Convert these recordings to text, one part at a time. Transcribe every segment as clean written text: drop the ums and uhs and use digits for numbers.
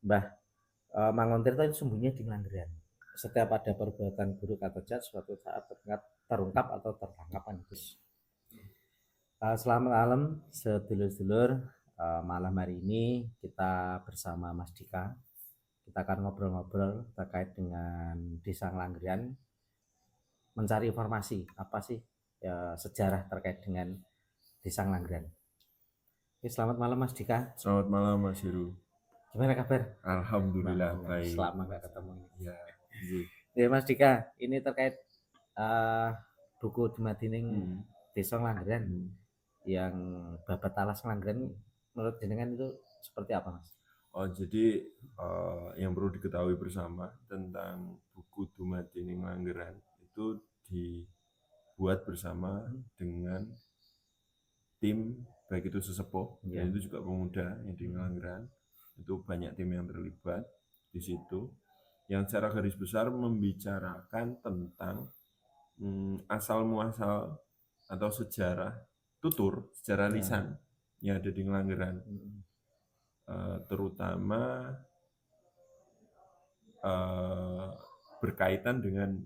Mbah Manguntir itu sembunyi di Ngelanggeran. Setiap ada perbuatan buruk atau jahat suatu saat terungkap atau tertangkap itu. Selamat malam sedulur-sedulur. Malam hari ini kita bersama Mas Dika. Kita akan ngobrol-ngobrol terkait dengan Desa Ngelanggeran, mencari informasi apa sih ya, sejarah terkait dengan Desa Ngelanggeran. Oke, selamat malam Mas Dika. Selamat malam Mas Heru. Gimana kabar? Alhamdulillah baik. Selama nggak ketemu ini. Ya, iya. Ya Mas Dika, ini terkait uh, buku Dumadining Desa Ngelanggeran yang babat alas Ngelanggeran, menurut jenengan itu seperti apa Mas? Oh, jadi yang perlu diketahui bersama tentang buku Dumadining Ngelanggeran itu dibuat bersama dengan tim, baik itu sesepuh dan itu juga pemuda yang di Ngelanggeran. Itu banyak tim yang terlibat di situ, yang secara garis besar membicarakan tentang asal muasal atau sejarah tutur, sejarah lisan yang ada di Ngelanggeran, terutama berkaitan dengan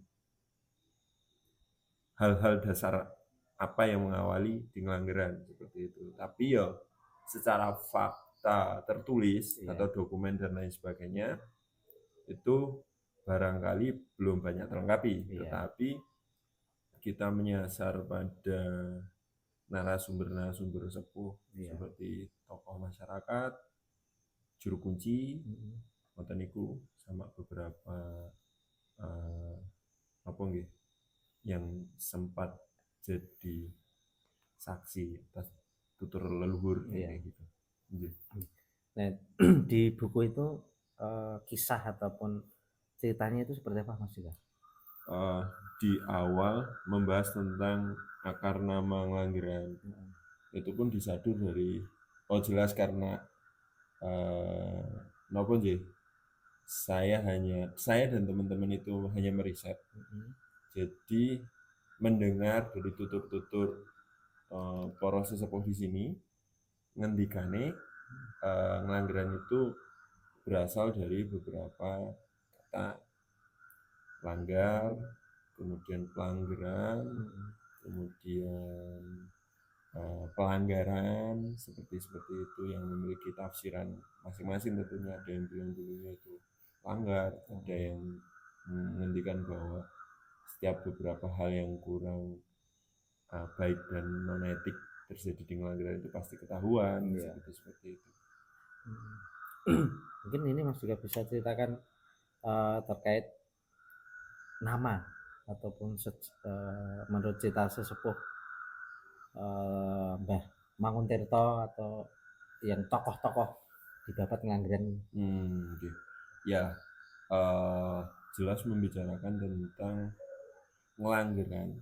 hal-hal dasar apa yang mengawali di Ngelanggeran seperti itu. Tapi ya secara fakta tertulis atau dokumen dan lain sebagainya itu barangkali belum banyak terlengkapi, tetapi kita menyasar pada narasumber-narasumber sepuh seperti tokoh masyarakat, juru kunci, niku sama beberapa apa nggih yang sempat jadi saksi atas tutur leluhur kayak gitu. Nah, di buku itu kisah ataupun ceritanya itu seperti apa Mas Dika? Di awal membahas tentang akar nama Ngelanggeran. Itu pun disadur dari jelas karena nopo nggih, saya dan teman-teman itu hanya meriset. Jadi mendengar dari tutur-tutur para sesepuh di sini ngendikane Ngelanggeran itu berasal dari beberapa kata langgar, kemudian pelanggaran, kemudian pelanggaran seperti itu yang memiliki tafsiran masing-masing. Tentunya ada yang bilang dulunya itu langgar, ada yang menghentikan bahwa setiap beberapa hal yang kurang baik dan non etik terjadi di Ngelanggeran itu pasti ketahuan, seperti itu. Mungkin ini Mas juga bisa ceritakan terkait nama ataupun menurut cerita sesepuh Mbah Manguntirto atau yang tokoh-tokoh di babat Ngelanggeran. Okay. Ya, jelas membicarakan tentang Ngelanggeran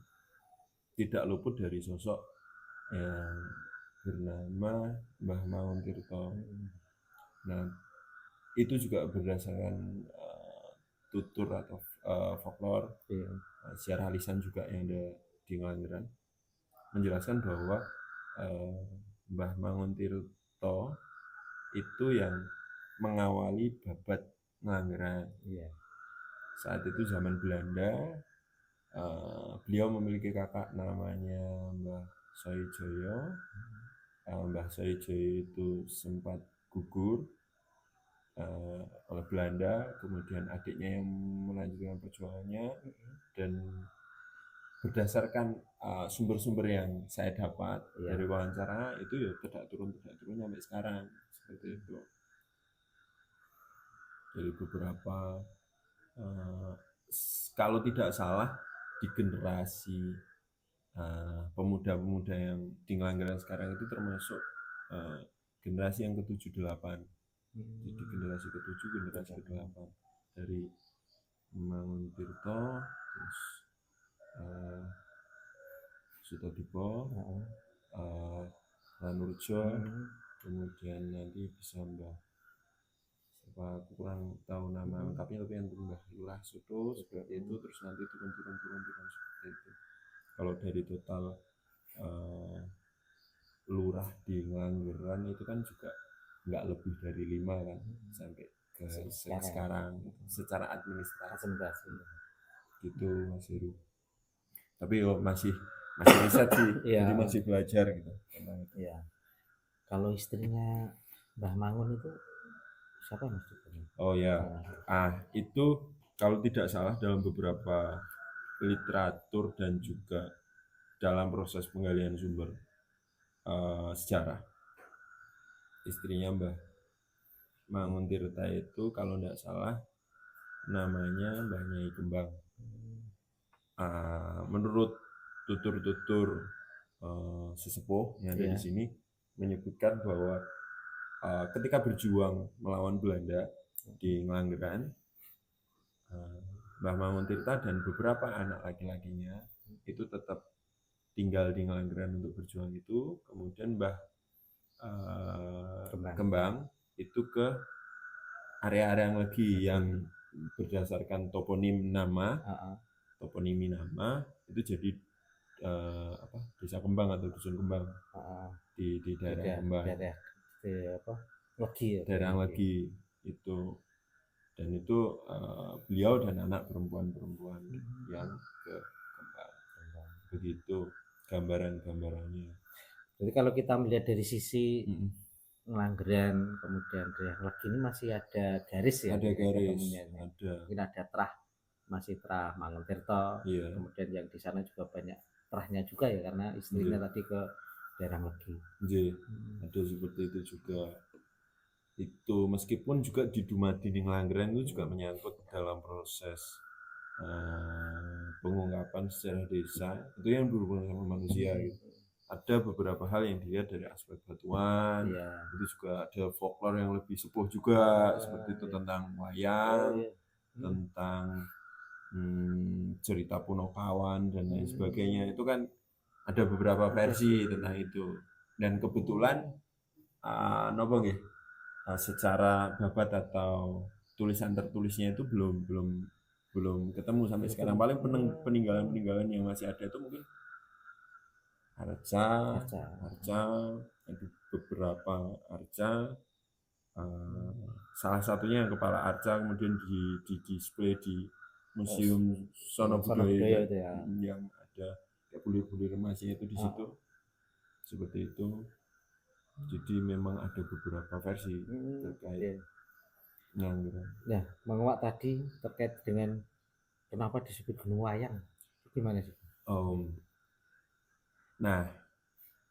tidak luput dari sosok yang bernama Mbah Manguntirto. Nah, itu juga berdasarkan tutur atau folklore, sejarah lisan juga yang ada di Ngelanggeran, menjelaskan bahwa Mbah Manguntirto itu yang mengawali babat Ngelanggeran. Saat itu zaman Belanda, beliau memiliki kakak namanya Mbah Soejoyo. Mbah Soejoyo itu sempat gugur oleh Belanda, kemudian adiknya yang melanjutkan perjuangannya, dan berdasarkan sumber-sumber yang saya dapat dari wawancara itu ya tidak turun sampai sekarang seperti itu. Dari beberapa kalau tidak salah di generasi pemuda-pemuda yang di Ngelanggeran sekarang itu termasuk generasi yang ke-78. Jadi generasi ke-7, generasi ke-8 dari Manguntirto, terus Sutodipo, Lanurjo, kemudian nanti bisa Mbah, aku kurang tahu nama lengkapnya, tapi yang Mbah Lurah Suto seperti itu, terus nanti turun seperti itu. Kalau dari total lurah di Ngelanggeran itu kan juga nggak lebih dari 5 kan, sampai ke sekarang secara administrasi Asimilasi. gitu Mas Heru. Tapi masih riset sih, Iya. jadi masih belajar gitu. Iya. Kalau istrinya Mbah Mangun itu siapa Mas? Oh ya, itu kalau tidak salah dalam beberapa literatur dan juga dalam proses penggalian sumber sejarah, istrinya Mbah Mangun Tirta itu kalau tidak salah namanya Mbah Nyai Kembang. Menurut tutur-tutur sesepuh yang ada di sini menyebutkan bahwa ketika berjuang melawan Belanda di Ngelanggeran, Mbah Mangun Tirta dan beberapa anak laki-lakinya itu tetap tinggal di Ngelanggeran untuk berjuang itu. Kemudian Mbah Kembang itu ke area-area lagi yang berdasarkan toponimi nama itu jadi desa Kembang atau dusun Kembang di daerah Kembang, daerah lagi itu. Dan itu beliau dan anak perempuan yang ke Kembang. Begitu gambarannya. Jadi kalau kita melihat dari sisi Ngelanggeran kemudian daerah lagi ini masih ada garis ya? Ada garis, ada. Mungkin ada terah, masih terah Mangun Tirta. Kemudian yang di sana juga banyak terahnya juga ya, karena istrinya tadi ke daerah lagi. Ada seperti itu juga. Itu meskipun juga di Dumadi Ngelanggeran itu juga menyangkut dalam proses pengungkapan sejarah desa itu yang berhubungan sama manusia gitu. Ada beberapa hal yang dilihat dari aspek batuan, itu juga ada folklore yang lebih sepuh juga, seperti itu tentang wayang, tentang cerita Punokawan dan lain sebagainya. Itu kan ada beberapa versi tentang itu. Dan kebetulan nopo nggih, secara babat atau tulisan tertulisnya itu belum ketemu sampai sekarang. Paling peninggalan yang masih ada itu mungkin arca, ada beberapa arca, salah satunya yang kepala arca kemudian di display di Museum Sono Budaya yang ada kayak bulir-bulir emasnya itu di situ, seperti itu. Jadi memang ada beberapa versi terkait Ngelanggeran. Nah, Mang Wak tadi terkait dengan kenapa disebut Gunung Wayang, gimana sih? Nah,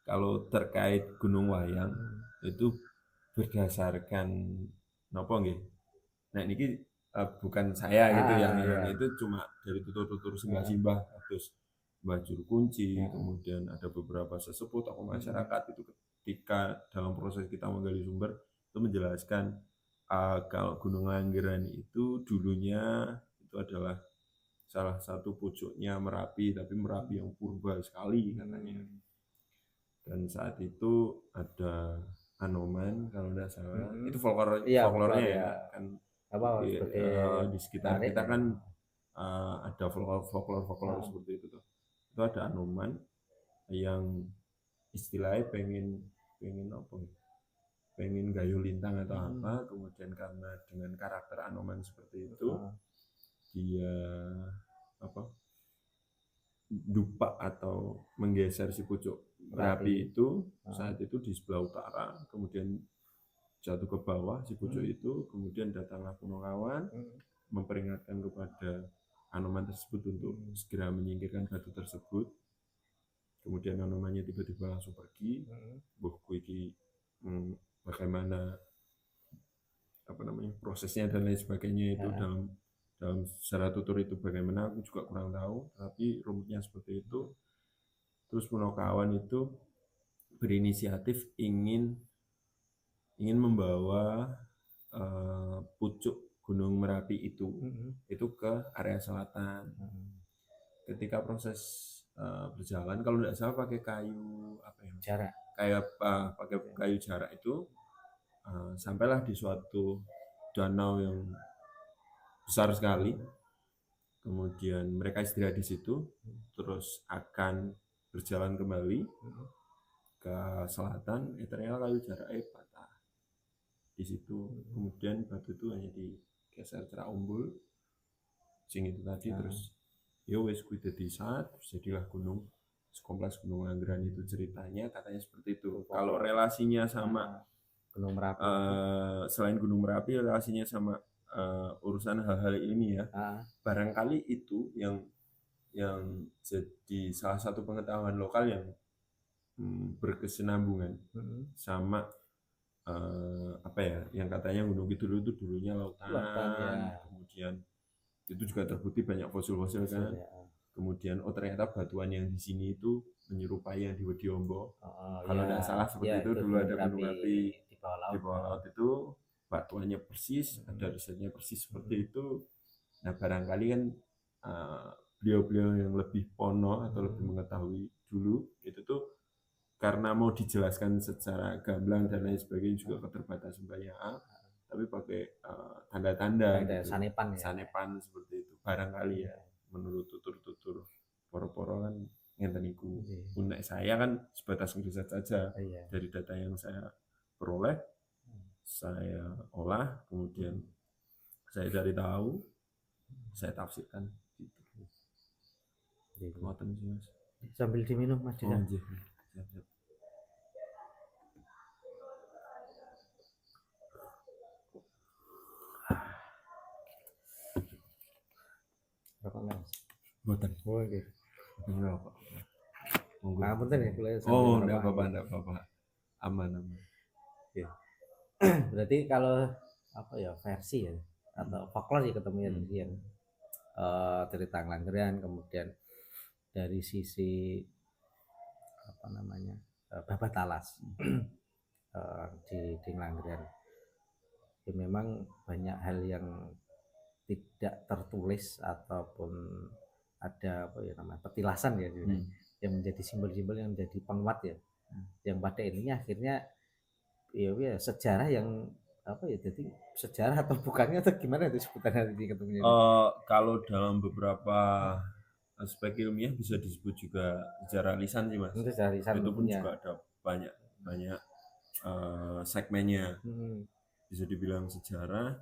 kalau terkait Gunung Wayang itu berdasarkan nopo nggih. Nah, ini bukan saya gitu yang itu cuma dari tutur-tutur simbah-simbah, terus Mbah Juru Kunci, kemudian ada beberapa sesepuh tokoh masyarakat itu ketika dalam proses kita menggali sumber itu menjelaskan kalau Gunung Langgeran itu dulunya itu adalah salah satu pucuknya Merapi, tapi Merapi yang purba sekali katanya. Dan saat itu ada Anoman kalau tidak salah, itu folklornya ya kan. Di sekitar kita kan ada folklore seperti itu tuh. Itu ada Anoman yang istilahnya pengen apa? Pengen gayu lintang atau apa, kemudian karena dengan karakter Anoman seperti itu dia dupa atau menggeser si pucuk Merapi itu saat itu di sebelah utara, kemudian jatuh ke bawah si pucuk itu, kemudian datanglah Punokawan memperingatkan kepada Anoman tersebut untuk segera menyingkirkan batu tersebut. Kemudian Anomannya tiba-tiba langsung pergi. Bagaimana prosesnya dan lain sebagainya itu dalam secara tutur itu bagaimana aku juga kurang tahu, tapi rumitnya seperti itu. Terus Punokawan itu berinisiatif ingin membawa pucuk Gunung Merapi itu ke area selatan. Ketika proses berjalan, kalau tidak salah pakai kayu jarak, pakai kayu jarak itu sampailah di suatu danau yang besar sekali. Kemudian mereka istirahat di situ, terus akan berjalan kembali ke selatan. Ternyata kayu jaraknya patah. di situ. Kemudian batu itu hanya digeser cerak umbul sing itu tadi, terus ya wes kuwi dadi terus jadilah gunung sekompleks Gunung Langgeran. Itu ceritanya katanya seperti itu. Kalau relasinya sama Gunung Merapi. Selain Gunung Merapi, relasinya sama urusan hal-hal ini ya, barangkali itu yang jadi salah satu pengetahuan lokal yang berkesinambungan sama apa ya, yang katanya Gunung Kidul itu dulunya lautan ya. Kemudian itu juga terbukti banyak fosil-fosil kan ya. Kemudian ternyata batuan yang di sini itu menyerupai yang di Wediombo. Kalau tidak salah seperti itu, dulu ada gunung api di bawah laut itu, batuannya persis, ada risetnya persis seperti itu. Nah barangkali kan beliau-beliau yang lebih pono atau lebih mengetahui dulu itu tuh karena mau dijelaskan secara gamblang dan lain sebagainya, juga keterbatasan banyak tapi pakai tanda-tanda gitu, sanepan seperti itu barangkali ya, menurut tutur-tutur poro-poro kan ngenten iku. Untuk saya kan sebatas riset saja dari data yang saya peroleh, saya olah, kemudian saya cari tahu, saya tafsirkan gitu. Ngoten sih Mas. Sambil diminum Mas Dika. Siap-siap. Rokok Mas. Mboten. Oh nggih. Ngerokok. Ngapunten ya kula. Oh, enggak apa-apa. Aman. Oke. Berarti kalau apa ya, versi ya atau folklore ya ketemunya yang cerita Langgeran, kemudian dari sisi apa namanya babat alas di Langgeran. Ya, memang banyak hal yang tidak tertulis ataupun ada apa ya namanya petilasan ya, yang menjadi simbol-simbol yang menjadi penguat ya, yang pada intinya akhirnya ya sejarah yang apa ya, jadi sejarah atau bukannya atau gimana itu sebutannya di ketemunya kalau dalam beberapa aspek ilmiah bisa disebut juga sejarah lisan sih Mas. Sejarah lisan itu pun juga ada banyak segmennya. Bisa dibilang sejarah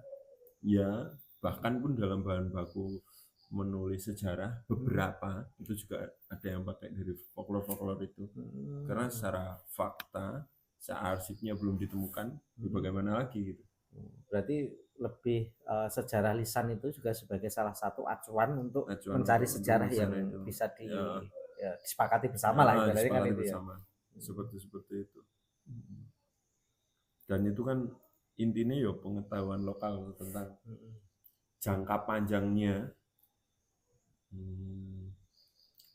ya, bahkan pun dalam bahan baku menulis sejarah beberapa itu juga ada yang pakai dari folklore itu. Karena secara fakta, secara arsipnya belum ditemukan, bagaimana lagi gitu. Berarti lebih sejarah lisan itu juga sebagai salah satu acuan untuk mencari sejarah yang itu bisa disepakati bersama lah ibaratnya kan itu bersama. Seperti itu. Dan itu kan intinya ya pengetahuan lokal tentang jangka panjangnya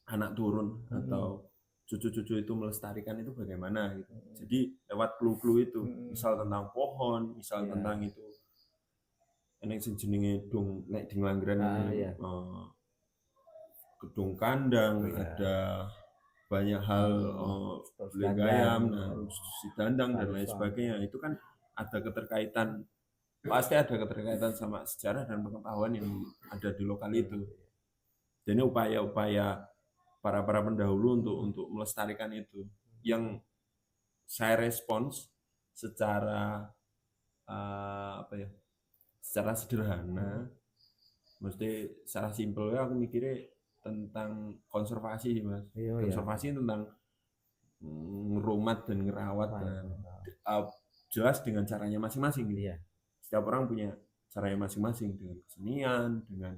anak turun atau cucu-cucu itu melestarikan itu bagaimana gitu. Jadi lewat clue-clue itu, misal tentang pohon, misal tentang itu eneng sing jenenge dong nek di Langgeran gedung kandang, ada banyak hal legayam, si dandang dan lain sebagainya. Itu kan ada keterkaitan, pasti ada keterkaitan sama sejarah dan pengetahuan yang ada di lokal itu. Jadi upaya-upaya para pendahulu untuk melestarikan itu yang saya respons secara secara sederhana, mesti secara simpel ya, aku mikirnya tentang konservasi Mas. Konservasi tentang ngerumat dan ngerawat dan jelas dengan caranya masing-masing gitu. Setiap orang punya caranya masing-masing, dengan kesenian, dengan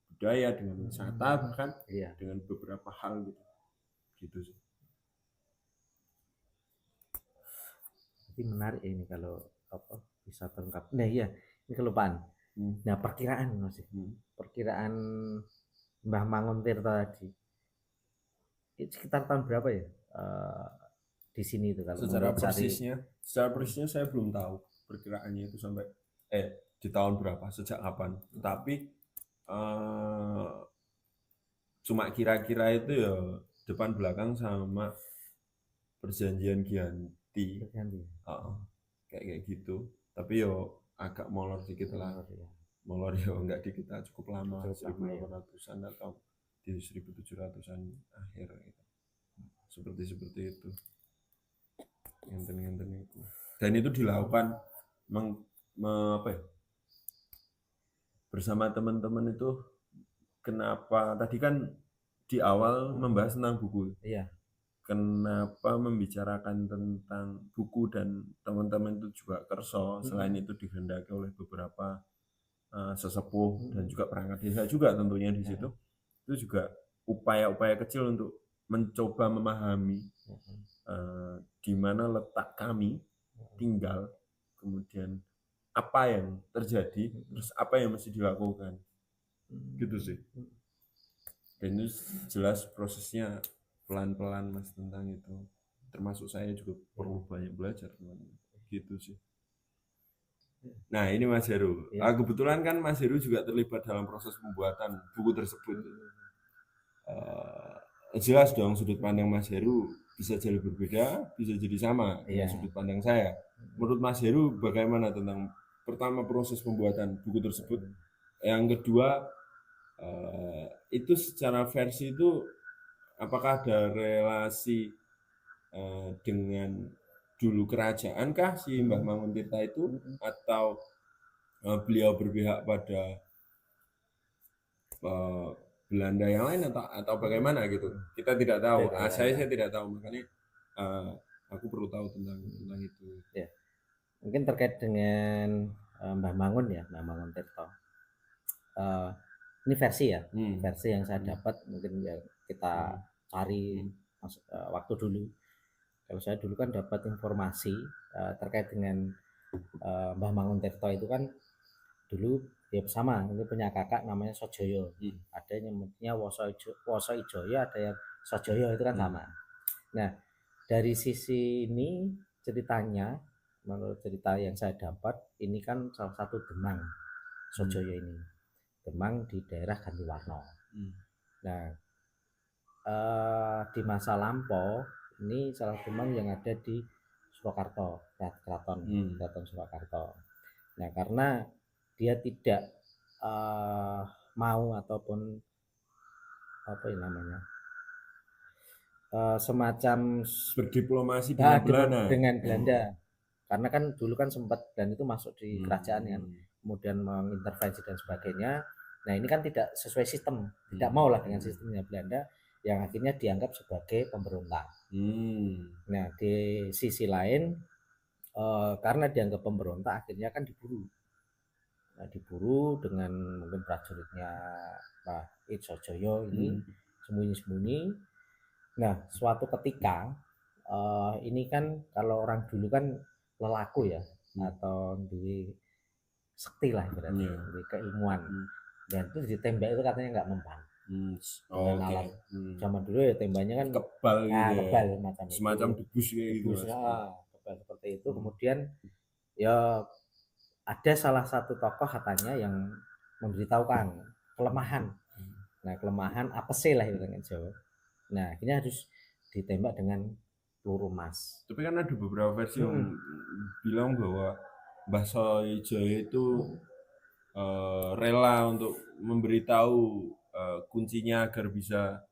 budaya, dengan wisata, bahkan dengan beberapa hal gitu sih. Jadi menarik ini kalau apa bisa terungkap. Nah iya, ini kelupaan. Nah perkiraan Mas, perkiraan Mbah Manguntirta tadi itu sekitar tahun berapa ya di sini itu kalau secara persisnya saya belum tahu perkiraannya itu sampai di tahun berapa, sejak kapan. Tapi cuma kira-kira itu ya depan belakang sama perjanjian Giyanti. Kayak gitu. Tapi yo agak molor dikit lah. Molor ya enggak dikit lah, cukup lama, 1800-an atau di 1700-an akhir gitu. Seperti itu. Ngenten itu. Dan itu dilakukan apa ya, bersama teman-teman itu, kenapa tadi kan di awal membahas tentang buku. Iya. Kenapa membicarakan tentang buku dan teman-teman itu juga kerso, selain itu dikehendaki oleh beberapa sesepuh dan juga perangkat desa juga tentunya di situ. Itu juga upaya-upaya kecil untuk mencoba memahami di mana letak kami tinggal, kemudian apa yang terjadi, terus apa yang mesti dilakukan, gitu sih. Dan itu jelas prosesnya pelan-pelan Mas tentang itu. Termasuk saya juga perlu banyak belajar gitu sih. Nah ini Mas Heru, kebetulan kan Mas Heru juga terlibat dalam proses pembuatan buku tersebut. Jelas dong sudut pandang Mas Heru bisa jadi berbeda, bisa jadi sama dengan sudut pandang saya. Menurut Mas Heru bagaimana tentang pertama proses pembuatan buku tersebut? Yang kedua, itu secara versi itu apakah ada relasi dengan dulu kerajaan kah si Mbah Manguntirta itu, atau beliau berpihak pada Belanda yang lain atau bagaimana gitu? Kita tidak tahu. Saya tidak tahu, makanya aku perlu tahu tentang itu. Ya. Mungkin terkait dengan Mbah Mangun ya, Mbah Manguntirta. Ini versi ya, versi yang saya dapat, mungkin ya kita cari waktu dulu. Kalau saya dulu kan dapat informasi terkait dengan Mbah Manguntirta itu kan dulu ya sama, ini punya kakak namanya Sojoyo. Ada yang namanya Woso Ijoyo, ada yang Sojoyo, itu kan sama. Nah, dari sisi ini ceritanya, menurut cerita yang saya dapat, ini kan salah satu Demang Sojoyo ini. Demang di daerah Gantiwarna. Nah, di masa lampau ini salah Demang yang ada di Surakarta, Keraton Surakarta. Nah, karena dia tidak mau ataupun apa ya namanya, semacam berdiplomasi dengan Belanda. Karena kan dulu kan sempat dan itu masuk di kerajaan kan, kemudian mengintervensi dan sebagainya. Nah ini kan tidak sesuai sistem, tidak mau lah dengan sistemnya Belanda, yang akhirnya dianggap sebagai pemberontak. Nah di sisi lain karena dianggap pemberontak, akhirnya kan diburu. Nah, diburu dengan mungkin prajuritnya Pak Sojoyo ini sembunyi-sembunyi. Nah suatu ketika ini kan kalau orang dulu kan lelaku ya, atau di sekti lah berarti, di keilmuan, dan itu ditembak itu katanya nggak mempan. Dengan alat zaman dulu ya tembaknya kan kebal gitu, kebal macam semacam debus kayak gitu. Kebal seperti itu. Kemudian ya ada salah satu tokoh katanya yang memberitahukan kelemahan. Nah kelemahan apa sih lah dengan Jawa. Nah akhirnya harus ditembak dengan peluru emas. Tapi kan ada beberapa versi yang bilang bahwa Mbah Soejaya itu rela untuk memberitahu kuncinya agar bisa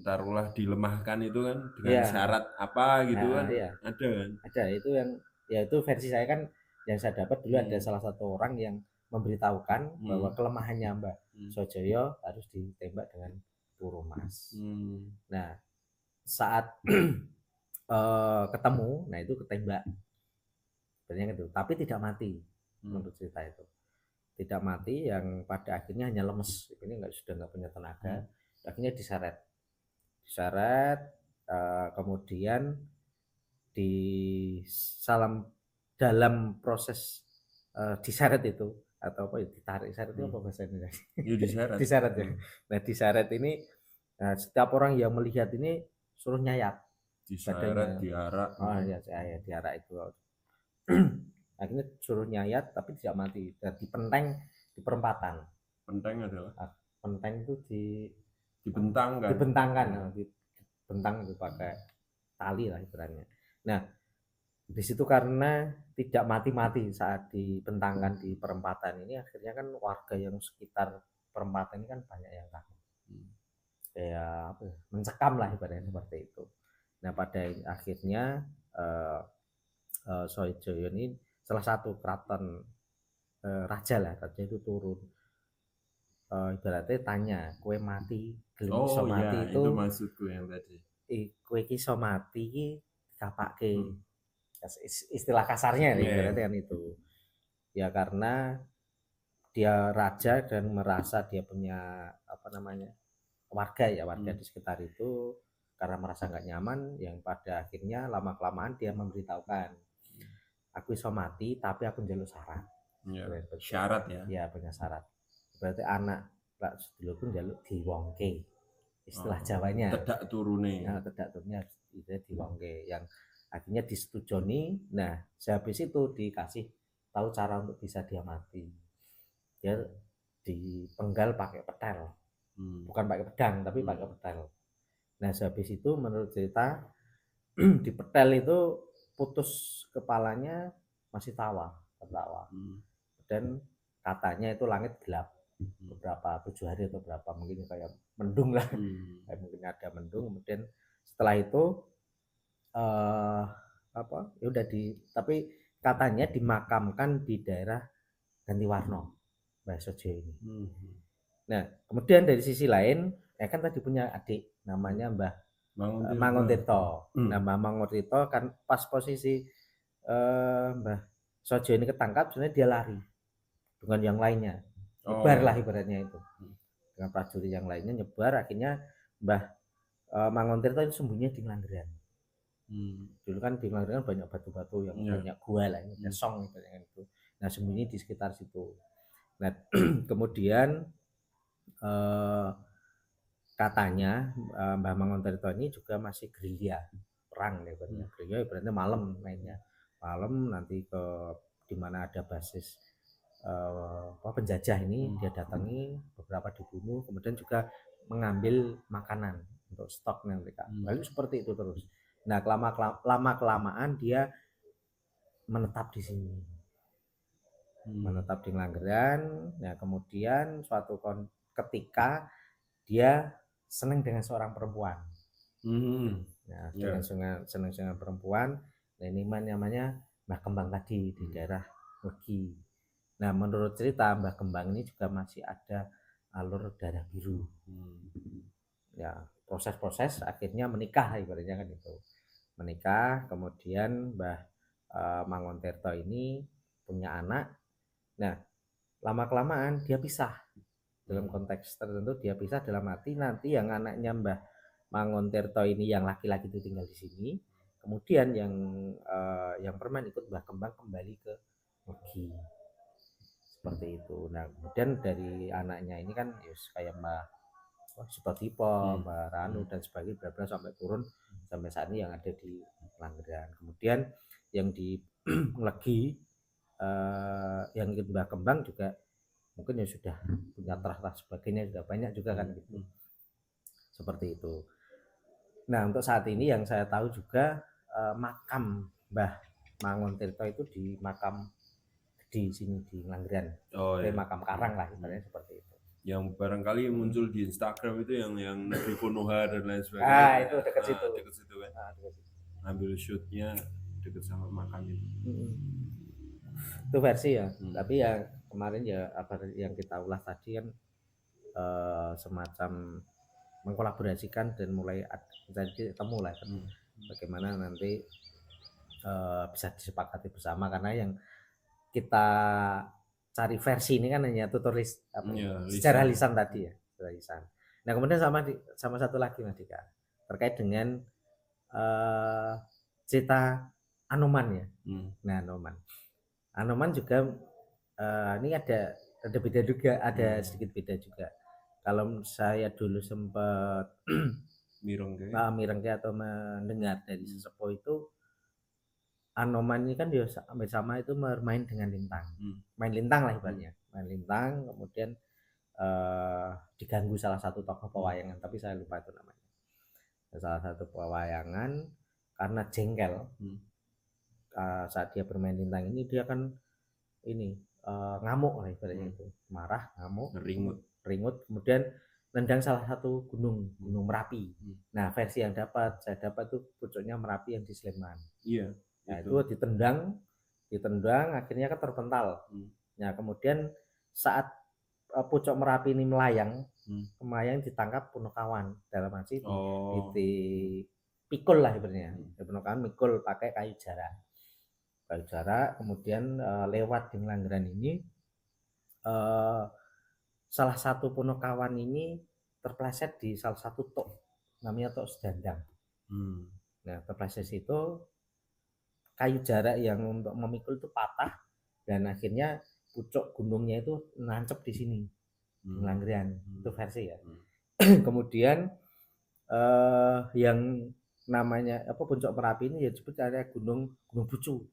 taruhlah dilemahkan itu kan dengan syarat apa gitu kan. Ada kan? Ada, itu yang ya itu versi saya kan, yang saya dapat dulu ada salah satu orang yang memberitahukan bahwa kelemahannya Mbah Sojoyo harus ditembak dengan peluru emas. Nah saat ketemu, nah itu ketembak sebenarnya itu, tapi tidak mati. Menurut cerita itu tidak mati, yang pada akhirnya hanya lemes, ini sudah nggak punya tenaga. Akhirnya diseret kemudian di dalam proses diseret itu, atau apa ya, ditarik, seret itu apa bahasa Indonesia? Diseret ya. Nah diseret ini, setiap orang yang melihat ini suruh nyayat, diseret, diarak. Ya diarak itu. Akhirnya suruh nyayat tapi tidak mati, dan dipenteng di perempatan. Penteng adalah? Penteng itu dibentangkan. Dibentang itu pakai tali lah ibaratnya. Nah di situ karena tidak mati-mati saat dibentangkan di perempatan ini, akhirnya kan warga yang sekitar perempatan ini kan banyak yang takut, kayak apa, mencekam lah ibaratnya seperti itu. Nah pada akhirnya Soejoyo ini salah satu keraton raja lah, raja itu turun, ibaratnya tanya, kue mati gelem iso Oh mati ya, itu maksudku yang tadi. kue iki iso mati iki dikapake. Hmm. Istilah kasarnya nih Yeah. berarti kan itu. Ya karena dia raja dan merasa dia punya apa namanya warga di sekitar itu karena merasa nggak nyaman, yang pada akhirnya lama kelamaan dia memberitahukan, aku iso mati tapi aku njaluk syarat. Yeah. Berarti, Syarat ya. ya punya syarat. Berarti anak lak sedulur pun njaluk diwongke. Istilah Jawanya. Tedak turune. Nah, tedak turunnya itu diwongke yang akhirnya disetujoni. Nah, sehabis itu dikasih tahu cara untuk bisa dia mati. Dia dipenggal pakai petel. Bukan pakai pedang tapi pakai petel. Nah, sehabis itu menurut cerita di petel itu putus kepalanya masih tertawa. Dan katanya itu langit gelap beberapa 7 hari atau berapa, mungkin kayak mendung lah, kayak mungkin ada mendung. Kemudian setelah itu apa ya udah tapi katanya dimakamkan di daerah Gantiwarno Mbah Sojo ini. Nah, kemudian dari sisi lain, kan tadi punya adik namanya Mbah Manguntirto. Nah, Mbah Manguntirto kan pas posisi Mbah Sojo ini ketangkap, sebenarnya dia lari dengan yang lainnya, nyebar lah ibaratnya itu, dengan prajurit yang lainnya nyebar. Akhirnya Mbah Manguntirto itu sembunyi di Ngelanggeran. Dulu kan di Ngelanggeran banyak batu-batu yang banyak gua lah, song itu. Nah, sembunyi di sekitar situ. Nah, kemudian katanya Mbah Manguntirto ini juga masih gerilya perang nih, gerilya berarti malam mainnya, malam nanti ke dimana ada basis penjajah ini dia datangi, beberapa dibunuh, kemudian juga mengambil makanan untuk stoknya mereka. Lalu seperti itu terus. Nah, lama kelamaan dia menetap di sini, menetap di Ngelanggeran. Nah, kemudian suatu ketika dia senang dengan seorang perempuan. Nah, senang dengan perempuan. Nah, ini namanya Mbah Kembang tadi di daerah Wegi. Nah, menurut cerita Mbah Kembang ini juga masih ada alur darah biru. Ya, proses-proses akhirnya menikah ibaratnya kan itu. Menikah, kemudian Mbah Manguntirto ini punya anak. Nah, lama-kelamaan dia pisah. Dalam konteks tertentu dia pisah dalam arti nanti yang anaknya Mbah Manguntirto ini yang laki-laki itu tinggal di sini, kemudian yang perempuan ikut Mbah Kembang kembali ke Wegi. Seperti itu. Nah, kemudian dari anaknya ini kan kayak Mbah Sutotipo, Mbah Ranu dan sebagainya, benar-benar sampai turun sampai saat ini yang ada di Ngelanggeran. Kemudian yang di Legi yang ikut Mbah Kembang juga mungkin ya sudah punya terah sebagainya, sudah banyak juga kan gitu. Seperti itu. Nah, untuk saat ini yang saya tahu juga makam Mbah Manguntirto itu di makam di sini di Ngelanggeran. Makam karang lah ibaratnya seperti itu. Yang barangkali muncul di Instagram itu yang Negeri Konoha dan lain sebagainya. Itu dekat situ. Dekat situ kan. Ambil shootnya dekat sama makam itu. Itu versi ya. Tapi ya kemarin ya apa yang kita ulas tadi kan semacam mengkolaborasikan dan mulai jadi ketemu lah bagaimana nanti bisa disepakati bersama, karena yang kita cari versi ini kan hanya tutulis secara lisan tadi ya, secara lisan. Nah, kemudian sama satu lagi Mas Dika terkait dengan cerita Anoman ya. Nah, Anoman juga ini ada beda juga, ada sedikit beda juga. Kalau saya dulu sempat mirengke atau mendengar dari sesepuh itu, Anoman ini kan dia sama itu bermain dengan lintang, main lintang lah ibaratnya, main lintang. Kemudian diganggu salah satu tokoh pewayangan, tapi saya lupa itu namanya. Salah satu pewayangan karena jengkel saat dia bermain lintang ini, dia kan ini ngamuk lah ibaratnya itu, marah, ngamuk, ringut, kemudian nendang salah satu gunung Merapi. Nah, versi yang saya dapat tuh pucuknya Merapi yang di Sleman. Nah, itu ditendang ditendang akhirnya kan terpental. Nah kemudian saat pucuk Merapi ini melayang ditangkap Punokawan dalam arti pikul lah sebenarnya. Punokawan mikul pakai kayu jarak kemudian lewat di Ngelanggeran ini salah satu Punokawan ini terpleset di salah satu tok namanya tok Sedandang. Nah terpleset itu kayu jarak yang untuk memikul itu patah dan akhirnya pucuk gunungnya itu nancep di sini di Ngelanggeran. Itu versi ya. Kemudian yang namanya puncak Merapi ini ya disebut ada Gunung Bucu.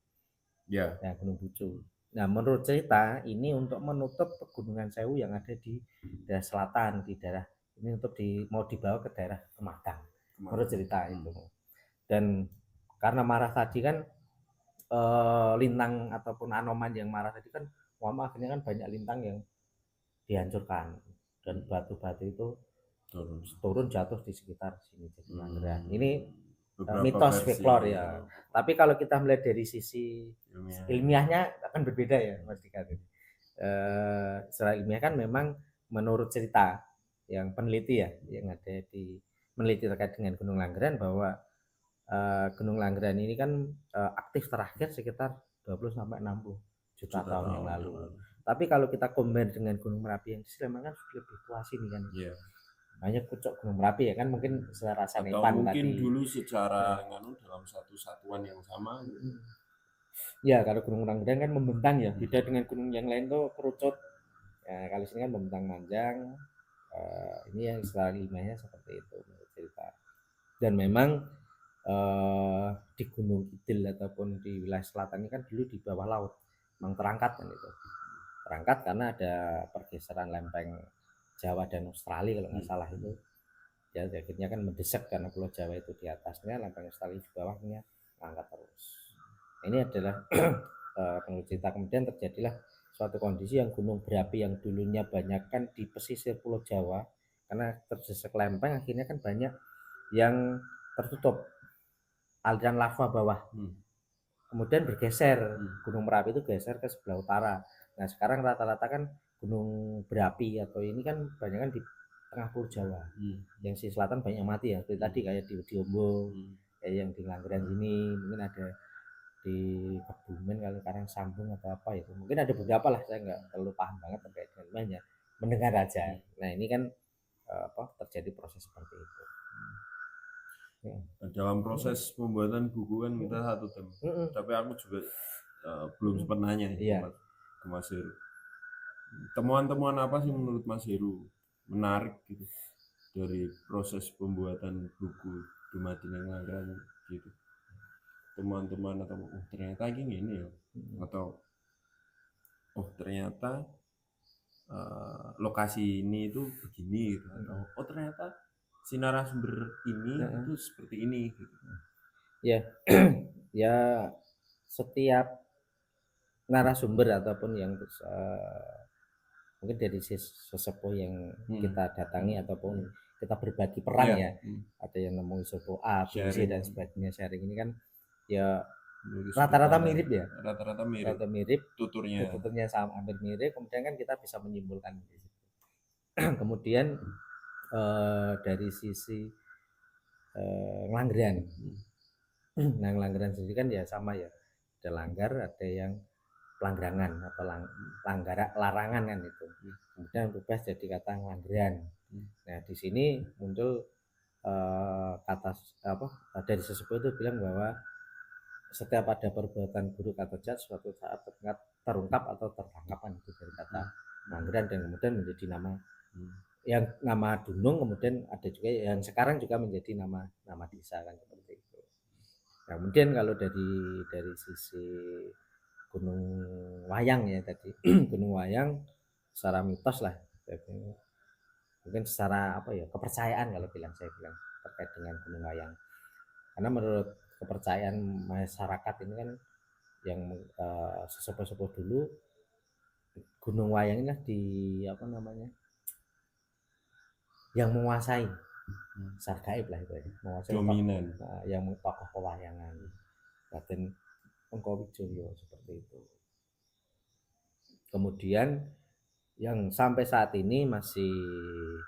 Ya, Gunung Bucu. Nah, menurut cerita ini untuk menutup Pegunungan Sewu yang ada di daerah selatan, di daerah ini untuk mau dibawa ke daerah Kematang. Menurut cerita itu. Dan karena marah tadi kan lintang ataupun Anoman yang marah tadi kan akhirnya kan banyak lintang yang dihancurkan dan batu-batu itu turun jatuh di sekitar sini jadi Ngelanggeran. Ini mitos folklore ya. Tapi kalau kita melihat dari sisi ilmiahnya akan berbeda ya Mas Dika. Secara ilmiah kan memang menurut cerita yang peneliti ya yang ada di meneliti terkait dengan Gunung Langgeran bahwa Gunung Langgeran ini kan aktif terakhir sekitar 20 sampai 60 juta tahun yang lalu. Tapi kalau kita compare dengan Gunung Merapi yang memang kan lebih tua sini kan. Hanya pucuk Gunung Merapi ya kan mungkin secara sanepan mungkin tadi. Dulu secara dalam satu satuan yang sama. Ya kalau Gunung Langgeran kan membentang ya, beda dengan gunung yang lain tuh kerucut. Ya, kalau sini kan membentang panjang. Ini yang secara ilmiahnya seperti itu menurut cerita. Dan memang di Gunung Kidul ataupun di wilayah selatan ini kan dulu di bawah laut, memang terangkat kan itu. Terangkat karena ada pergeseran lempeng Jawa dan Australia kalau nggak salah itu. Ya akhirnya kan mendesak karena Pulau Jawa itu di atasnya, lempeng Australia di bawahnya, angkat terus. Ini adalah menurut cerita. Kemudian terjadilah suatu kondisi yang gunung berapi yang dulunya banyak kan di pesisir Pulau Jawa karena terdesak lempeng akhirnya kan banyak yang tertutup aliran lava bawah. Kemudian bergeser, Gunung Merapi itu geser ke sebelah utara. Nah sekarang rata-rata kan gunung berapi atau ini kan banyak kan di tengah Pulau Jawa. Yang di selatan banyak mati ya, seperti tadi kayak di Ombo, kayak yang di Langgeran sini, mungkin ada di Kebumen kalau sekarang Sambung atau apa itu. Mungkin ada beberapa lah, saya nggak terlalu paham banget terkait dengan mendengar aja. Nah ini kan terjadi proses seperti itu. Dalam proses pembuatan buku kan kita satu tema. Tapi aku juga belum sempat nanya nih ke Mas Heru. Temuan-temuan apa sih menurut Mas Heru menarik gitu dari proses pembuatan buku Dumadi Ngelanggeran gitu? Temuan-temuan atau ternyata gini ya, atau ternyata lokasi ini itu begini gitu, atau ternyata si narasumber ini itu seperti ini gitu. Ya ya setiap narasumber ataupun yang mungkin dari sesepuh yang kita datangi ataupun kita berbagi peran ya, ada yang ngomong sesepuh A, B, C dan sebagainya, sharing ini kan ya rata-rata mirip ya, rata-rata mirip tuturnya sama, hampir mirip. Kemudian kan kita bisa menyimpulkan kemudian dari sisi Ngelanggeran. Nah Ngelanggeran sendiri kan ya sama ya, ada langgar, ada yang pelanggaran atau larangan kan itu. Kemudian berubah jadi kata Ngelanggeran. Nah di sini muncul kata dari sesepuh itu bilang bahwa setiap ada perbuatan buruk atau jahat suatu saat terungkap atau tertangkapan itu dari kata Ngelanggeran, dan kemudian menjadi nama yang nama Dunung, kemudian ada juga yang sekarang juga menjadi nama desa kan seperti itu. Nah, kemudian kalau dari sisi Gunung Wayang ya tadi Gunung Wayang secara mitos lah, mungkin secara kepercayaan kalau saya bilang terkait dengan Gunung Wayang, karena menurut kepercayaan masyarakat ini kan yang sesepuh dulu, Gunung Wayang ini di yang menguasai sar gaib lah itu ya, menguasai dominan yang tokoh pewayangan. Dan Engkowijoyo seperti itu. Kemudian yang sampai saat ini masih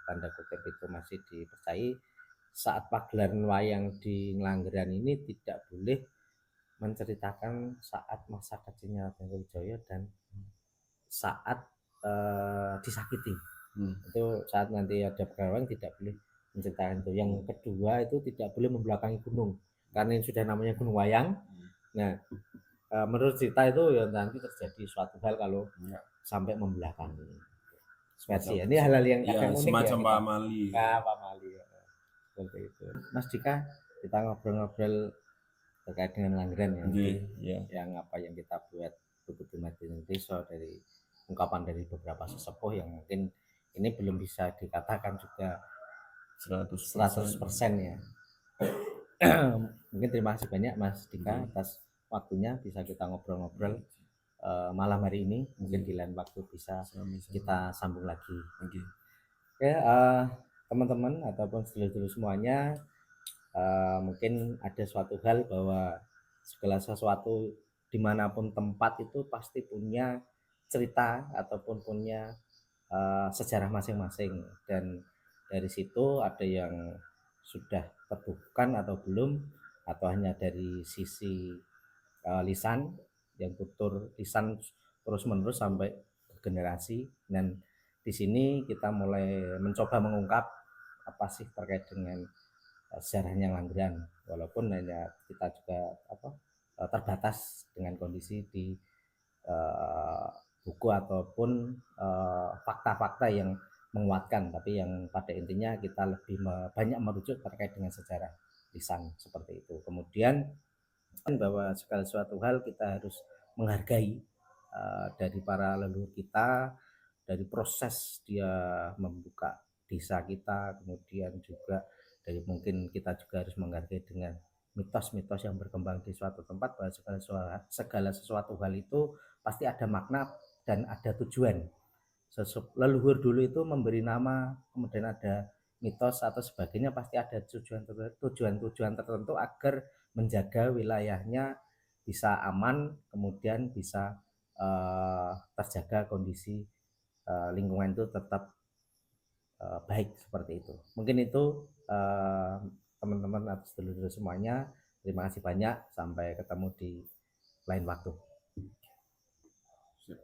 tanda kutip itu masih dipercayai, saat pagelaran wayang di Nglanggeran ini tidak boleh menceritakan saat masa kecilnya Raden Wijaya dan saat disakiti. Itu saat nanti ada pagelaran tidak boleh menceritakan itu. Yang kedua itu tidak boleh membelakangi gunung karena ini sudah namanya gunung wayang. Nah, menurut cerita itu ya nanti terjadi suatu hal kalau sampai membelakangi. Spesies. Ini hal-hal yang ya, agak unik semacam ya. pamali. Pamali ya. Seperti itu. Mas Dika, kita ngobrol-ngobrol terkait dengan Langgeran ya. Yang apa yang kita buat buku Dumadi Indonesia dari ungkapan dari beberapa sesepuh yang mungkin ini belum bisa dikatakan juga 100% ya. Mungkin terima kasih banyak Mas Dika atas waktunya bisa kita ngobrol-ngobrol malam hari ini. Mungkin di lain waktu bisa kita sambung lagi. Oke, teman-teman ataupun sedulur-sedulur semuanya, mungkin ada suatu hal bahwa segala sesuatu dimanapun tempat itu pasti punya cerita ataupun punya sejarah masing-masing, dan dari situ ada yang sudah terbukukan atau belum, atau hanya dari sisi lisan yang tutur lisan terus menerus sampai generasi. Dan di sini kita mulai mencoba mengungkap apa sih terkait dengan sejarahnya Langgeran, walaupun hanya kita juga terbatas dengan kondisi di buku ataupun fakta-fakta yang menguatkan, tapi yang pada intinya kita lebih banyak merujuk terkait dengan sejarah lisan seperti itu. Kemudian bahwa segala suatu hal kita harus menghargai dari para leluhur kita, dari proses dia membuka desa kita, kemudian juga dari mungkin kita juga harus menghargai dengan mitos-mitos yang berkembang di suatu tempat, bahwa segala sesuatu hal itu pasti ada makna dan ada tujuan. Leluhur dulu itu memberi nama, kemudian ada mitos atau sebagainya, pasti ada tujuan tertentu agar menjaga wilayahnya bisa aman, kemudian bisa terjaga kondisi lingkungan itu tetap baik seperti itu. Mungkin itu teman-teman atau sedulur semuanya. Terima kasih banyak. Sampai ketemu di lain waktu.